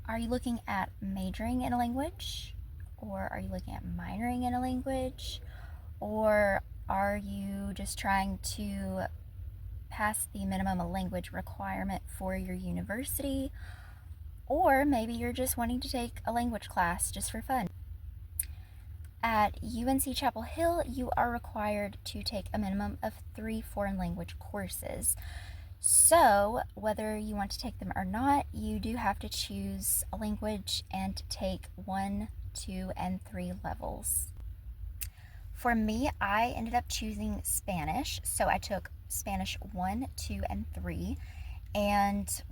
Are you looking at majoring in a language? Or are you looking at minoring in a language? Or are you just trying to pass the minimum language requirement for your university? Or maybe you're just wanting to take a language class just for fun. At UNC Chapel Hill, you are required to take a minimum of 3 foreign language courses. So, whether you want to take them or not, you do have to choose a language and take 1, 2, and 3 levels. For me, I ended up choosing Spanish, so I took Spanish 1, 2, and 3, and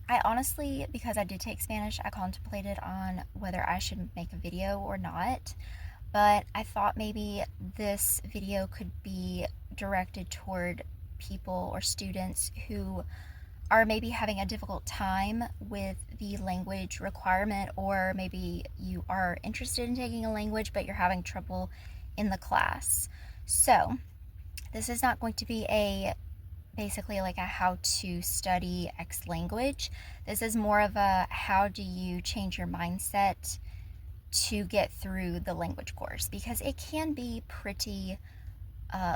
I honestly, because I did take Spanish, I contemplated on whether I should make a video or not, but I thought maybe this video could be directed toward people or students who are maybe having a difficult time with the language requirement, or maybe you are interested in taking a language but you're having trouble in the class. So this is not going to be basically like a how to study X language. This is more of a how do you change your mindset to get through the language course, because it can be pretty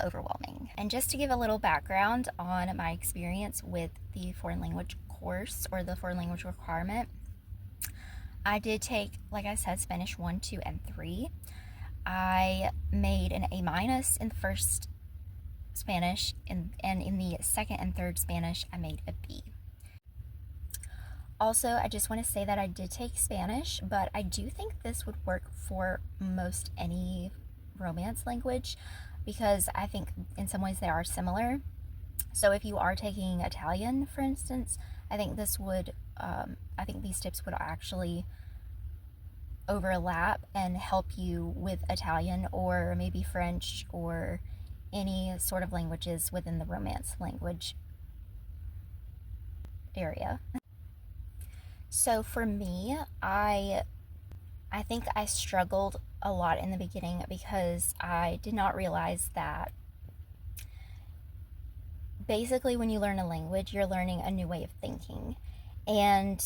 overwhelming. And just to give a little background on my experience with the foreign language course or the foreign language requirement, I did take, like I said, Spanish 1, 2, and 3. I made an A- in the first Spanish, and in the second and third Spanish, I made a B. Also, I just want to say that I did take Spanish, but I do think this would work for most any Romance language, because I think in some ways they are similar. So if you are taking Italian, for instance, I think these tips would actually overlap and help you with Italian, or maybe French, or any sort of languages within the Romance language area. So for me, I think I struggled a lot in the beginning because I did not realize that basically when you learn a language, you're learning a new way of thinking. And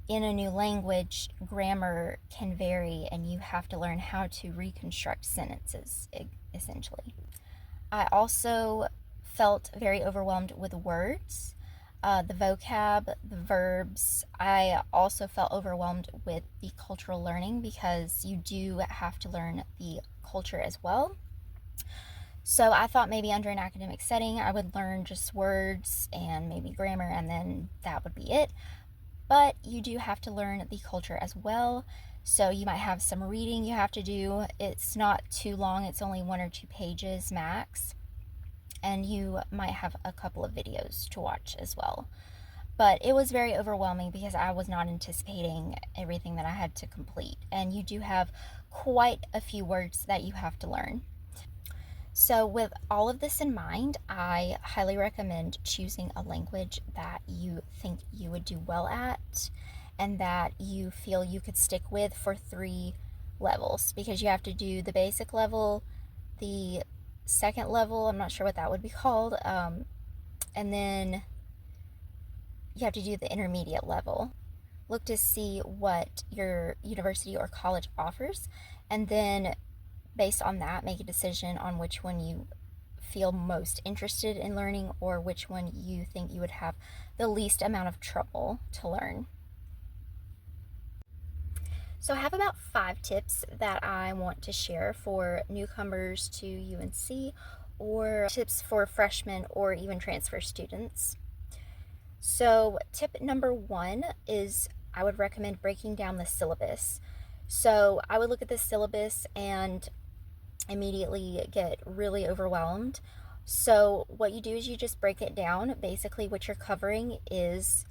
in a new language, grammar can vary, and you have to learn how to reconstruct sentences, essentially. I also felt very overwhelmed with words, the vocab, the verbs. I also felt overwhelmed with the cultural learning, because you do have to learn the culture as well. So I thought maybe under an academic setting, I would learn just words and maybe grammar, and then that would be it. But you do have to learn the culture as well. So you might have some reading you have to do. It's not too long, it's only 1 or 2 pages max. And you might have a couple of videos to watch as well. But it was very overwhelming because I was not anticipating everything that I had to complete. And you do have quite a few words that you have to learn. So with all of this in mind, I highly recommend choosing a language that you think you would do well at and that you feel you could stick with for 3 levels, because you have to do the basic level, the second level, I'm not sure what that would be called, and then you have to do the intermediate level. Look to see what your university or college offers, and then based on that, make a decision on which one you feel most interested in learning, or which one you think you would have the least amount of trouble to learn. So I have about 5 tips that I want to share for newcomers to UNC, or tips for freshmen or even transfer students. So tip number 1 is I would recommend breaking down the syllabus. So I would look at the syllabus and immediately get really overwhelmed. So what you do is you just break it down. Basically what you're covering is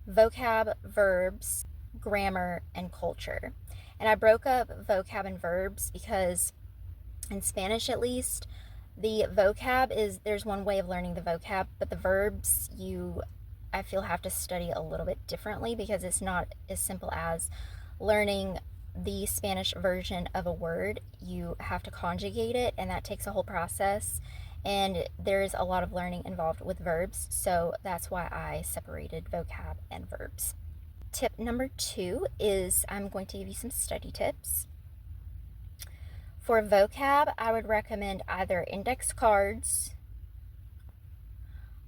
vocab, verbs, grammar, and culture. And I broke up vocab and verbs because in Spanish at least, the vocab is, there's one way of learning the vocab, but the verbs I feel have to study a little bit differently, because it's not as simple as learning the Spanish version of a word. You have to conjugate it, and that takes a whole process, and there's a lot of learning involved with verbs, so that's why I separated vocab and verbs. tip number 2 is I'm going to give you some study tips. For vocab, I would recommend either index cards,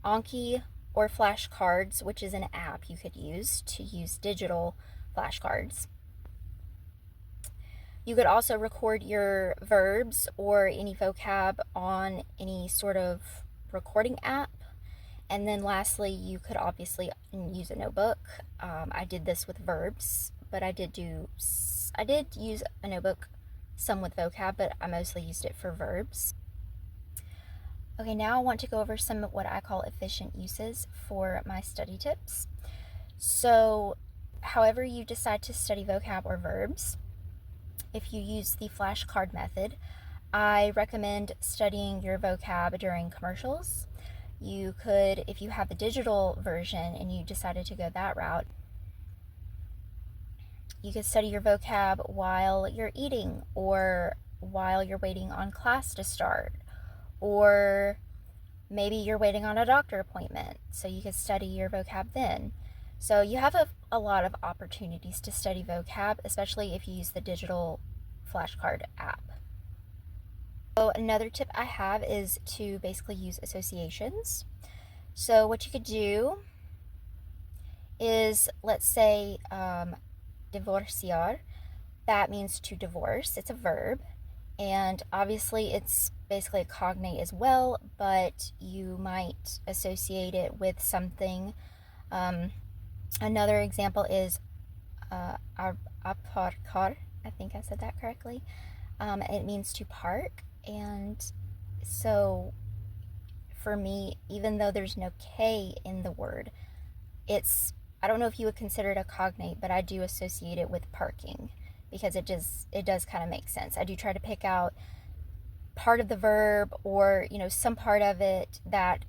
Anki, or flashcards, which is an app you could use to use digital flashcards. You could also record your verbs or any vocab on any sort of recording app. And then lastly, you could obviously use a notebook. I did this with verbs, but I did use a notebook some with vocab, but I mostly used it for verbs. Okay, now I want to go over some of what I call efficient uses for my study tips. So, however you decide to study vocab or verbs, if you use the flashcard method, I recommend studying your vocab during commercials. You could, if you have the digital version and you decided to go that route, you could study your vocab while you're eating or while you're waiting on class to start, or maybe you're waiting on a doctor appointment, so you could study your vocab then. So you have a lot of opportunities to study vocab, especially if you use the digital flashcard app. So another tip I have is to basically use associations. So what you could do is, let's say, divorciar. That means to divorce. It's a verb, and obviously it's basically a cognate as well, but you might associate it with something. Another example is aparcar. I think I said that correctly. It means to park, and so for me, even though there's no K in the word, I don't know if you would consider it a cognate, but I do associate it with parking because it does kind of make sense. I do try to pick out part of the verb or, some part of it that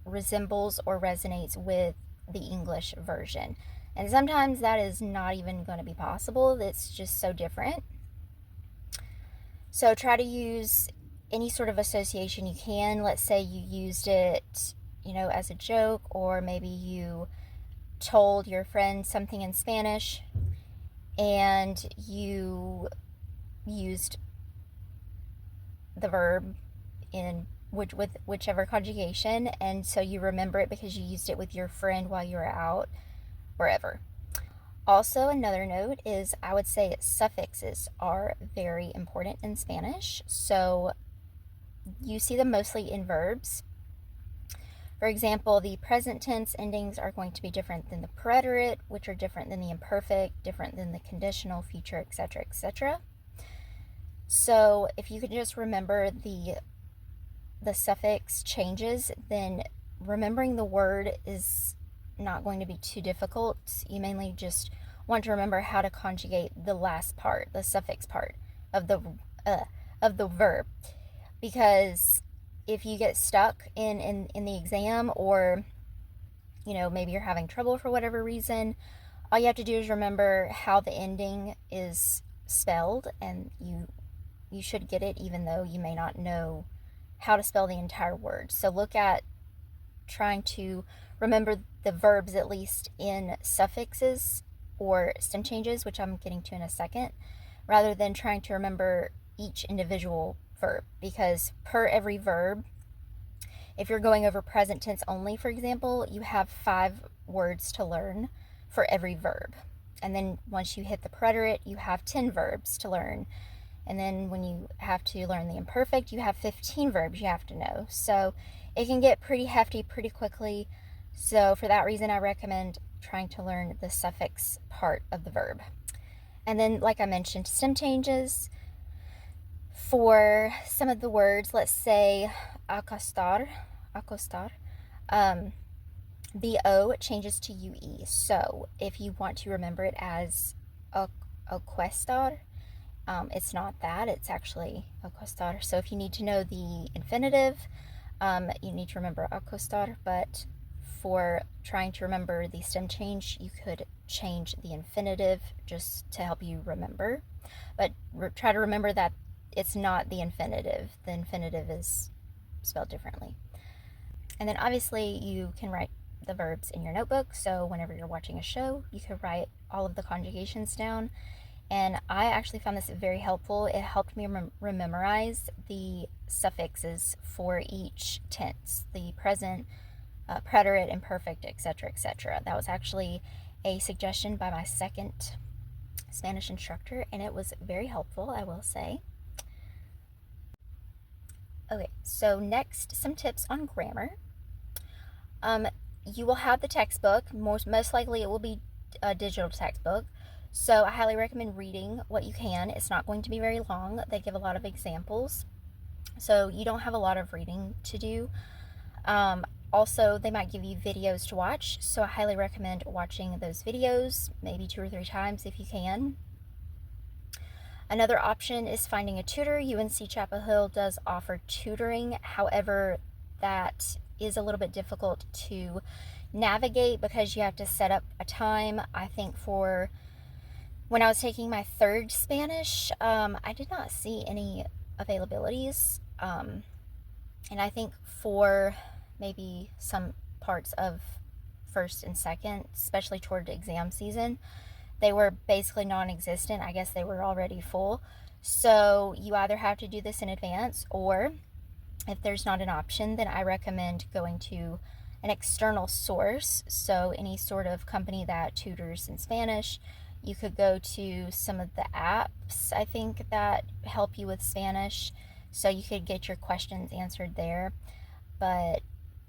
resembles or resonates with the English version. And sometimes that is not even going to be possible. It's just so different. So try to use any sort of association you can. Let's say you used it, as a joke, or maybe you told your friend something in Spanish and you used the verb with whichever conjugation, and so you remember it because you used it with your friend while you were out wherever. Also, another note is I would say suffixes are very important in Spanish. So you see them mostly in verbs. For example, the present tense endings are going to be different than the preterite, which are different than the imperfect, different than the conditional, future, etc., etc. So if you could just remember the suffix changes, then remembering the word is not going to be too difficult. You mainly just want to remember how to conjugate the last part, the suffix part of the verb, because if you get stuck in the exam, or maybe you're having trouble for whatever reason, all you have to do is remember how the ending is spelled, and you should get it even though you may not know how to spell the entire word. So look at trying to remember the verbs at least in suffixes or stem changes, which I'm getting to in a second, rather than trying to remember each individual verb, because per every verb, if you're going over present tense only, for example, you have 5 words to learn for every verb. And then once you hit the preterite, you have 10 verbs to learn. And then when you have to learn the imperfect, you have 15 verbs you have to know. So it can get pretty hefty pretty quickly. So for that reason, I recommend trying to learn the suffix part of the verb. And then, like I mentioned, stem changes. For some of the words, let's say acostar, the O changes to UE. So if you want to remember it as acostar, it's not that, it's actually acostar. So if you need to know the infinitive, you need to remember acostar, but for trying to remember the stem change, you could change the infinitive just to help you remember. But try to remember that it's not the infinitive. The infinitive is spelled differently. And then obviously you can write the verbs in your notebook, so whenever you're watching a show, you could write all of the conjugations down. And I actually found this very helpful. It helped me memorize the suffixes for each tense, the present, preterite, imperfect, etc., etc. That was actually a suggestion by my second Spanish instructor, and it was very helpful, I will say. Okay, so next, some tips on grammar. You will have the textbook. Most likely it will be a digital textbook. So I highly recommend reading what you can. It's not going to be very long. They give a lot of examples, so you don't have a lot of reading to do. Also, they might give you videos to watch, so I highly recommend watching those videos, maybe 2 or 3 times if you can. Another option is finding a tutor. UNC Chapel Hill does offer tutoring. However, that is a little bit difficult to navigate because you have to set up a time. I think for when I was taking my third Spanish, I did not see any availabilities. And I think for maybe some parts of first and second, especially toward exam season, they were basically non-existent. I guess they were already full. So you either have to do this in advance, or if there's not an option, then I recommend going to an external source. So any sort of company that tutors in Spanish. You could go to some of the apps, I think, that help you with Spanish. So you could get your questions answered there. But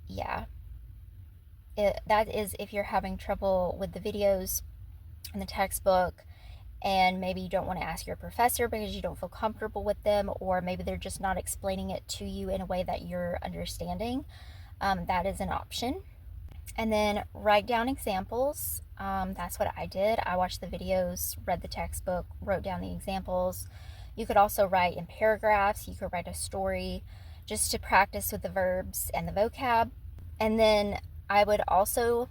yeah, that is if you're having trouble with the videos in the textbook, and maybe you don't want to ask your professor because you don't feel comfortable with them, or maybe they're just not explaining it to you in a way that you're understanding. That is an option. And then write down examples. That's what I did. I watched the videos, read the textbook, wrote down the examples. You could also write in paragraphs. You could write a story just to practice with the verbs and the vocab. And then I would also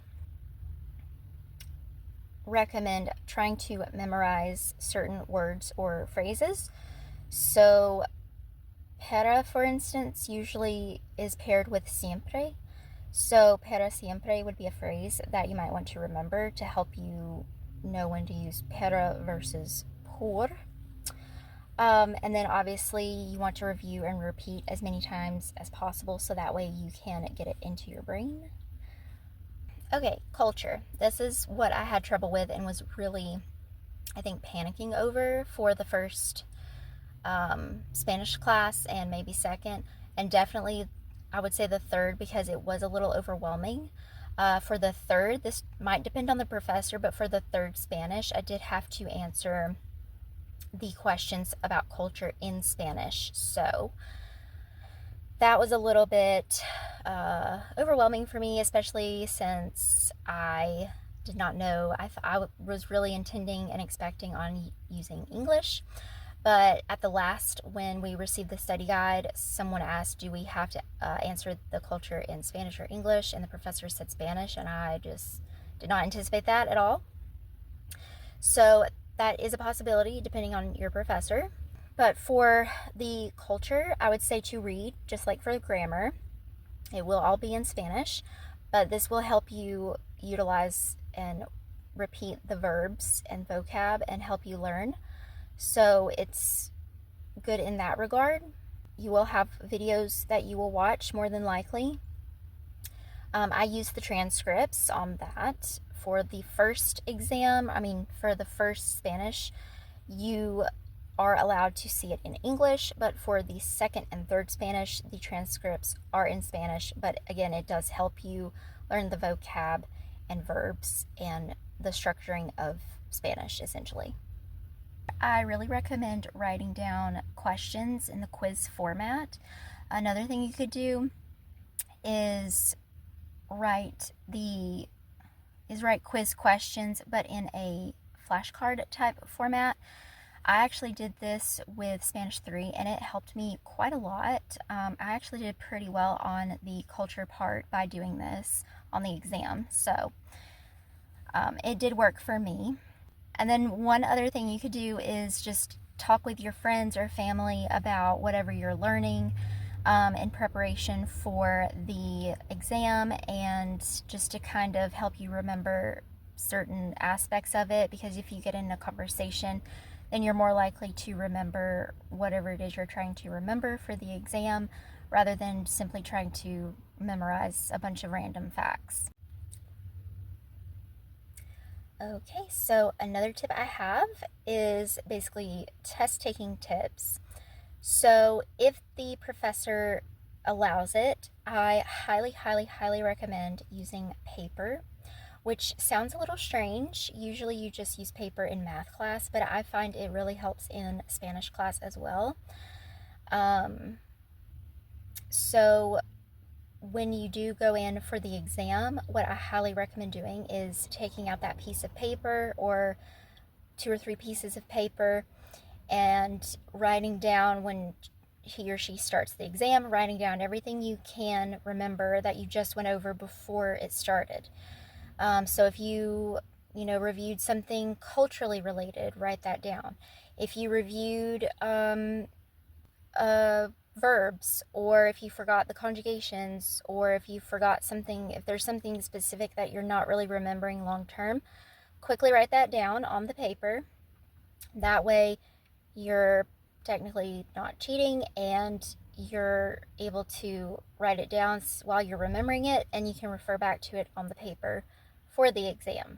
recommend trying to memorize certain words or phrases. So para, for instance, usually is paired with siempre. So para siempre would be a phrase that you might want to remember to help you know when to use para versus por. And then obviously you want to review and repeat as many times as possible so that way you can get it into your brain. Okay, culture. This is what I had trouble with and was really, I think, panicking over for the first Spanish class and maybe second, and definitely I would say the third because it was a little overwhelming. For the third, this might depend on the professor, but for the third Spanish, I did have to answer the questions about culture in Spanish. So that was a little bit overwhelming for me, especially since I did not know. I was really intending and expecting on using English. But at the last, when we received the study guide, someone asked, do we have to answer the culture in Spanish or English? And the professor said Spanish, and I just did not anticipate that at all. So that is a possibility depending on your professor. But for the culture, I would say to read, just like for the grammar. It will all be in Spanish, but this will help you utilize and repeat the verbs and vocab and help you learn. So it's good in that regard. You will have videos that you will watch more than likely. I use the transcripts on that. For the first exam, for the first Spanish, you are allowed to see it in English, but for the second and third Spanish, the transcripts are in Spanish. But again, it does help you learn the vocab and verbs and the structuring of Spanish, essentially. I really recommend writing down questions in the quiz format. Another thing you could do is write quiz questions, but in a flashcard type format. I actually did this with Spanish 3, and it helped me quite a lot. I actually did pretty well on the culture part by doing this on the exam, so it did work for me. And then one other thing you could do is just talk with your friends or family about whatever you're learning. in preparation for the exam, and just to kind of help you remember certain aspects of it, because if you get in a conversation, then you're more likely to remember whatever it is you're trying to remember for the exam, rather than simply trying to memorize a bunch of random facts. Okay, so another tip I have is basically test taking tips. So if the professor allows it, I highly recommend using paper, which sounds a little strange. Usually you just use paper in math class, but I find it really helps in Spanish class as well. So when you do go in for the exam, what I highly recommend doing is taking out that piece of paper or 2 or 3 pieces of paper and writing down, when he or she starts the exam, writing down everything you can remember that you just went over before it started. So if you reviewed something culturally related, write that down. If you reviewed verbs, or if you forgot the conjugations, or if you forgot something, if there's something specific that you're not really remembering long term, quickly write that down on the paper. That way you're technically not cheating, and you're able to write it down while you're remembering it, and you can refer back to it on the paper for the exam.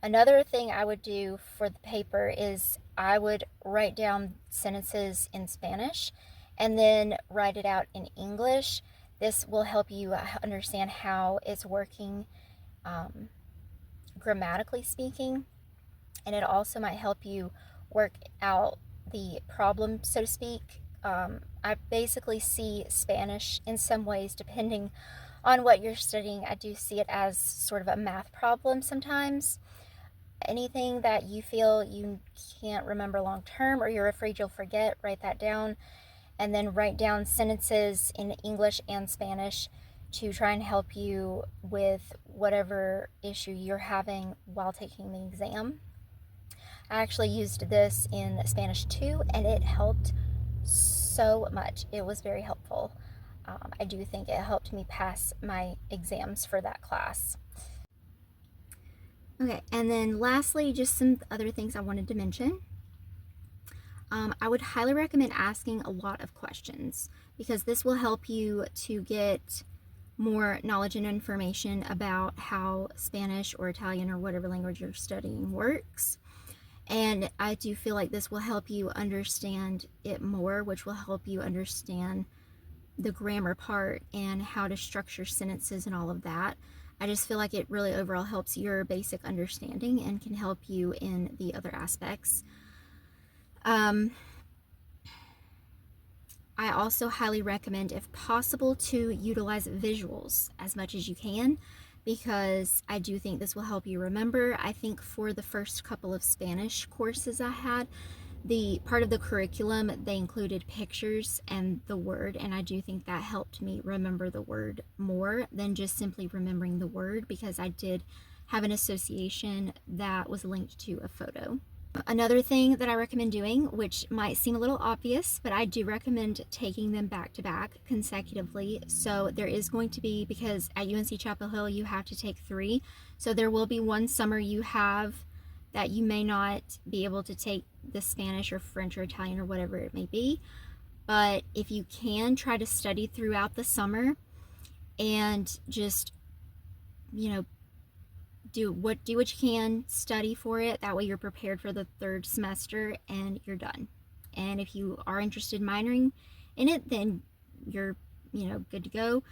Another thing I would do for the paper is I would write down sentences in Spanish and then write it out in English. This will help you understand how it's working, grammatically speaking, and it also might help you work out the problem, so to speak. I basically see Spanish in some ways, depending on what you're studying, I do see it as sort of a math problem sometimes. Anything that you feel you can't remember long term, or you're afraid you'll forget, write that down, and then write down sentences in English and Spanish to try and help you with whatever issue you're having while taking the exam. I actually used this in Spanish too, and it helped so much. It was very helpful. I do think it helped me pass my exams for that class. Okay, and then lastly, just some other things I wanted to mention. I would highly recommend asking a lot of questions, because this will help you to get more knowledge and information about how Spanish or Italian or whatever language you're studying works. And I do feel like this will help you understand it more, which will help you understand the grammar part and how to structure sentences and all of that. I just feel like it really overall helps your basic understanding and can help you in the other aspects. I also highly recommend, if possible, to utilize visuals as much as you can, because I do think this will help you remember. I think for the first couple of Spanish courses I had, the part of the curriculum, they included pictures and the word, and I do think that helped me remember the word more than just simply remembering the word, because I did have an association that was linked to a photo. Another thing that I recommend doing, which might seem a little obvious, but I do recommend taking them back to back consecutively. So there is going to be, because at UNC Chapel Hill you have to take 3, so there will be one summer you have that you may not be able to take the Spanish or French or Italian or whatever it may be. But if you can, try to study throughout the summer and just, do what you can, study for it. That way you're prepared for the 3rd semester and you're done. And if you are interested in minoring in it, then you're, good to go.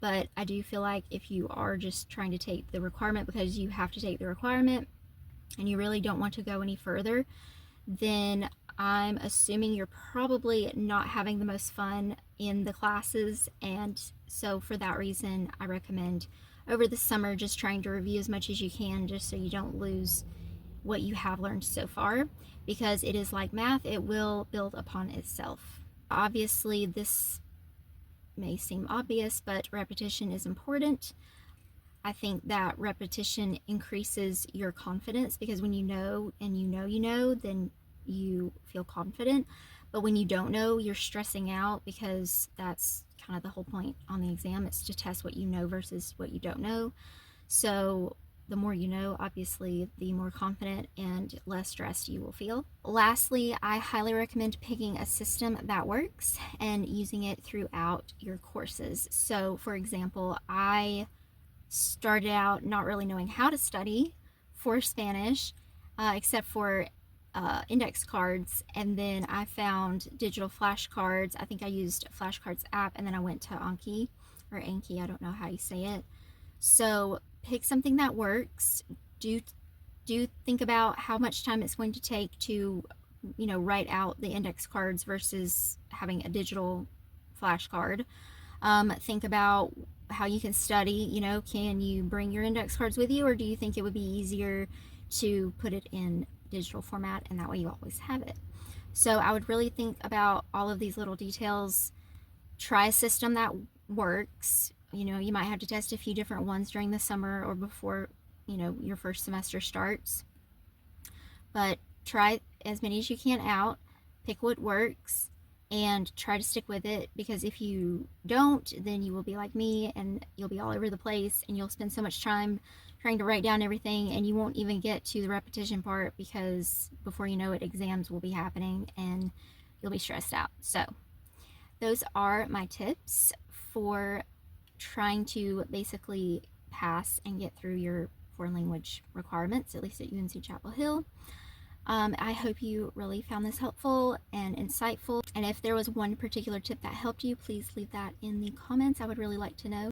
But I do feel like if you are just trying to take the requirement because you have to take the requirement and you really don't want to go any further, then I'm assuming you're probably not having the most fun in the classes. And so for that reason, I recommend over the summer just trying to review as much as you can, just so you don't lose what you have learned so far, because it is like math, it will build upon itself. Obviously, this may seem obvious, but repetition is important. I think that repetition increases your confidence, because when you know and then you feel confident. But when you don't know, you're stressing out, because that's kind of the whole point on the exam. It's to test what you know versus what you don't know. So the more you know, obviously, the more confident and less stressed you will feel. Lastly, I highly recommend picking a system that works and using it throughout your courses. So for example, I started out not really knowing how to study for Spanish, except for index cards, and then I found digital flashcards. I think I used a flashcards app, and then I went to Anki, or Anki, I don't know how you say it. So pick something that works. Do think about how much time it's going to take to, write out the index cards versus having a digital flashcard. Think about how you can study. Can you bring your index cards with you, or do you think it would be easier to put it in digital format, and that way you always have it? So I would really think about all of these little details. Try a system that works. You might have to test a few different ones during the summer or before, your first semester starts. But try as many as you can out, pick what works, and try to stick with it, because if you don't, then you will be like me and you'll be all over the place, and you'll spend so much time trying to write down everything, and you won't even get to the repetition part, because before you know it, exams will be happening and you'll be stressed out. So those are my tips for trying to basically pass and get through your foreign language requirements, at least at UNC Chapel Hill. I hope you really found this helpful and insightful. And if there was one particular tip that helped you, please leave that in the comments. I would really like to know.